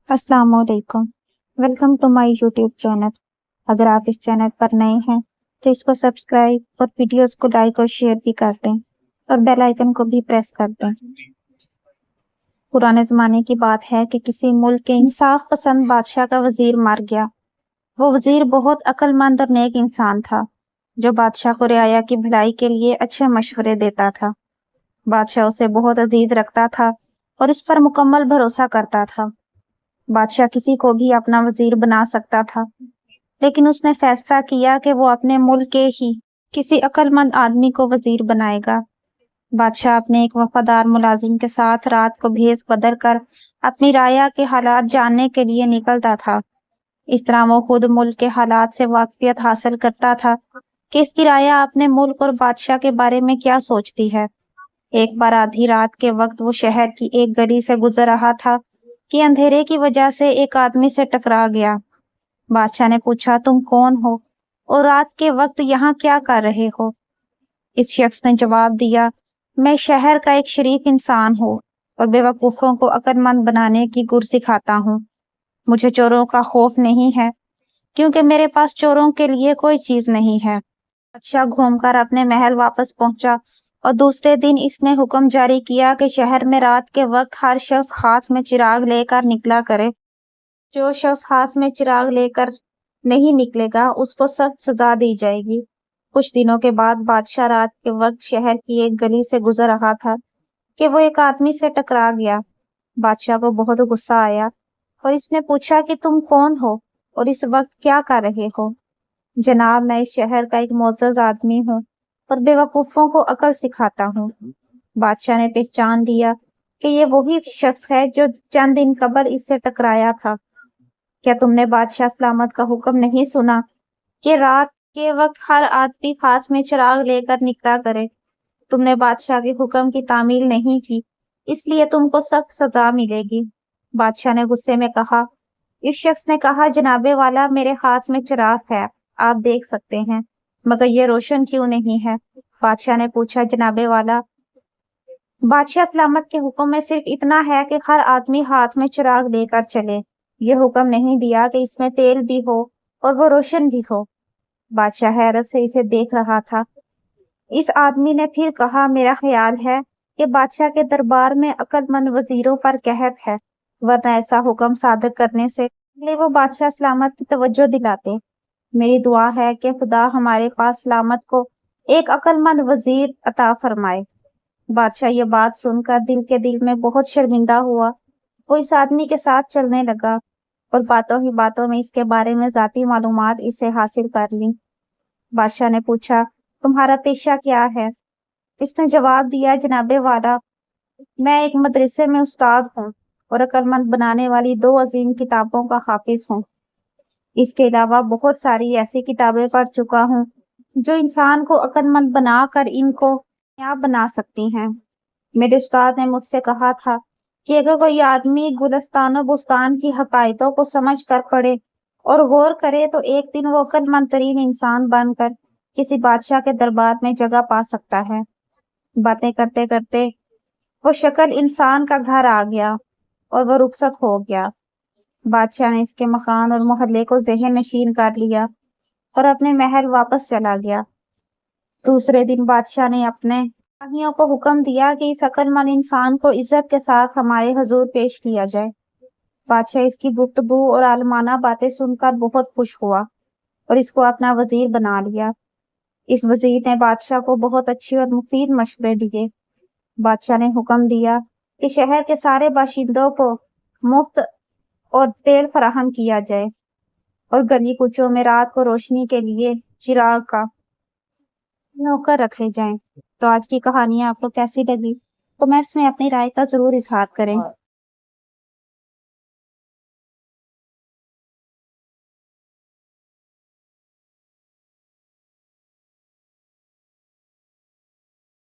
अस्सलाम वालेकुम। Welcome to my YouTube channel. अगर आप इस चैनल पर नए हैं तो इसको सब्सक्राइब और वीडियोस को लाइक और शेयर भी कर दें और बेल आइकन को भी प्रेस कर दें। पुराने ज़माने की बात है कि किसी मुल्क के इंसाफ पसंद बादशाह का वजीर मर गया। वो वजीर बहुत अक्लमंद और नेक इंसान था जो बादशाह को रियाया की भलाई के लिए अच्छे मशवरे देता था। बादशाह उसे बहुत अजीज रखता था और उस पर मुकम्मल भरोसा करता था। बादशाह किसी को भी अपना वजीर बना सकता था, लेकिन उसने फैसला किया कि वो अपने मुल्क के ही किसी अक्लमंद आदमी को वजीर बनाएगा। बादशाह अपने एक वफादार मुलाजिम के साथ रात को भेस बदल कर अपनी राया के हालात जानने के लिए निकलता था। इस तरह वो खुद मुल्क के हालात से वाकफियत हासिल करता था कि इसकी राया अपने मुल्क और बादशाह के बारे में क्या सोचती है। एक बार आधी रात के वक्त वो शहर की एक गली से गुजर रहा था कि अंधेरे की वजह से एक आदमी से टकरा गया। बादशाह ने पूछा, तुम कौन हो और रात के वक्त यहाँ क्या कर रहे हो? इस शख्स ने जवाब दिया, मैं शहर का एक शरीफ इंसान हूँ और बेवकूफ़ों को अक्लमंद बनाने की गुर सिखाता हूँ। मुझे चोरों का खौफ नहीं है क्योंकि मेरे पास चोरों के लिए कोई चीज नहीं है। बादशाह घूमकर अपने महल वापस पहुंचा और दूसरे दिन इसने हुक्म जारी किया कि शहर में रात के वक्त हर शख्स हाथ में चिराग लेकर निकला करे। जो शख्स हाथ में चिराग लेकर नहीं निकलेगा उसको सख्त सजा दी जाएगी। कुछ दिनों के बाद बादशाह रात के वक्त शहर की एक गली से गुजर रहा था कि वो एक आदमी से टकरा गया। बादशाह को बहुत गुस्सा आया और इसने पूछा कि तुम कौन हो और इस वक्त क्या कर रहे हो? जनाब, मैं इस शहर का एक मोअज़्ज़ज़ आदमी हूँ और बेवकूफों को अकल सिखाता हूँ। बादशाह ने पहचान लिया कि ये वही शख्स है जो चंद दिन कबल इससे टकराया था। क्या तुमने बादशाह सलामत का हुक्म नहीं सुना कि रात के वक्त हर आदमी हाथ में चिराग लेकर निकला करे? तुमने बादशाह के हुक्म की तामील नहीं की, इसलिए तुमको सख्त सजा मिलेगी। बादशाह ने गुस्से में कहा। इस शख्स ने कहा, जनाबे वाला, मेरे हाथ में चिराग है, आप देख सकते हैं, मगर ये रोशन क्यों नहीं है? बादशाह ने पूछा, जनाबे वाला, बादशाह सलामत के हुक्म में सिर्फ इतना है कि हर आदमी हाथ में चिराग लेकर चले। ये हुक्म नहीं दिया कि इसमें तेल भी हो और वो रोशन भी हो। बादशाह हैरत से इसे देख रहा था। इस आदमी ने फिर कहा, मेरा ख्याल है कि बादशाह के दरबार में अक्लमंद वजीरों पर कहत है, वरना ऐसा हुक्म सादर करने से पहले वो बादशाह सलामत की तवज्जो दिलाते। मेरी दुआ है कि खुदा हमारे पास सलामत को एक अक्लमंद वजीर अता फरमाए। बादशाह ये बात सुनकर दिल में बहुत शर्मिंदा हुआ। वो इस आदमी के साथ चलने लगा और बातों ही बातों में इसके बारे में जाती मालूमात इसे हासिल कर ली। बादशाह ने पूछा, तुम्हारा पेशा क्या है? इसने जवाब दिया, जनाबे वाला, मैं एक मदरसे में उस्ताद हूँ और अक्लमंद बनाने वाली 2 अजीम किताबों का हाफिज हूँ। इसके अलावा बहुत सारी ऐसी किताबें पढ़ चुका हूँ जो इंसान को अक्लमंद बनाकर इनको कामयाब बना सकती हैं। मेरे उस्ताद ने मुझसे कहा था कि अगर कोई आदमी गुलस्तान बुस्तान की हकायतों को समझ कर पढ़े और गौर करे तो एक दिन वो अक्लमंद तरीन इंसान बनकर किसी बादशाह के दरबार में जगह पा सकता है। बातें करते करते वो शक्ल इंसान का घर आ गया और वो रुखसत हो गया। बादशाह ने इसके मकान और मोहल्ले को ज़हन नशीन कर लिया और अपने महल वापस चला गया। दूसरे दिन बादशाह ने अपने सिपाहियों को हुक्म दिया कि इस अक्लमंद इंसान को इज्जत के साथ हमारे हुजूर पेश किया जाए। बादशाह इसकी गुफ्तगू और आलमाना बातें सुनकर बहुत खुश हुआ और इसको अपना वजीर बना लिया। इस वजीर ने बादशाह को बहुत अच्छे और मुफीद मशवरे दिए। बादशाह ने हुक्म दिया कि शहर के सारे बाशिंदों को मुफ्त और तेल फराहम किया जाए और गली कूचों में रात को रोशनी के लिए चिराग का नौकर रखे जाएं। तो आज की कहानी आपको कैसी लगी? कमेंट्स में अपनी राय का जरूर इजहार करें।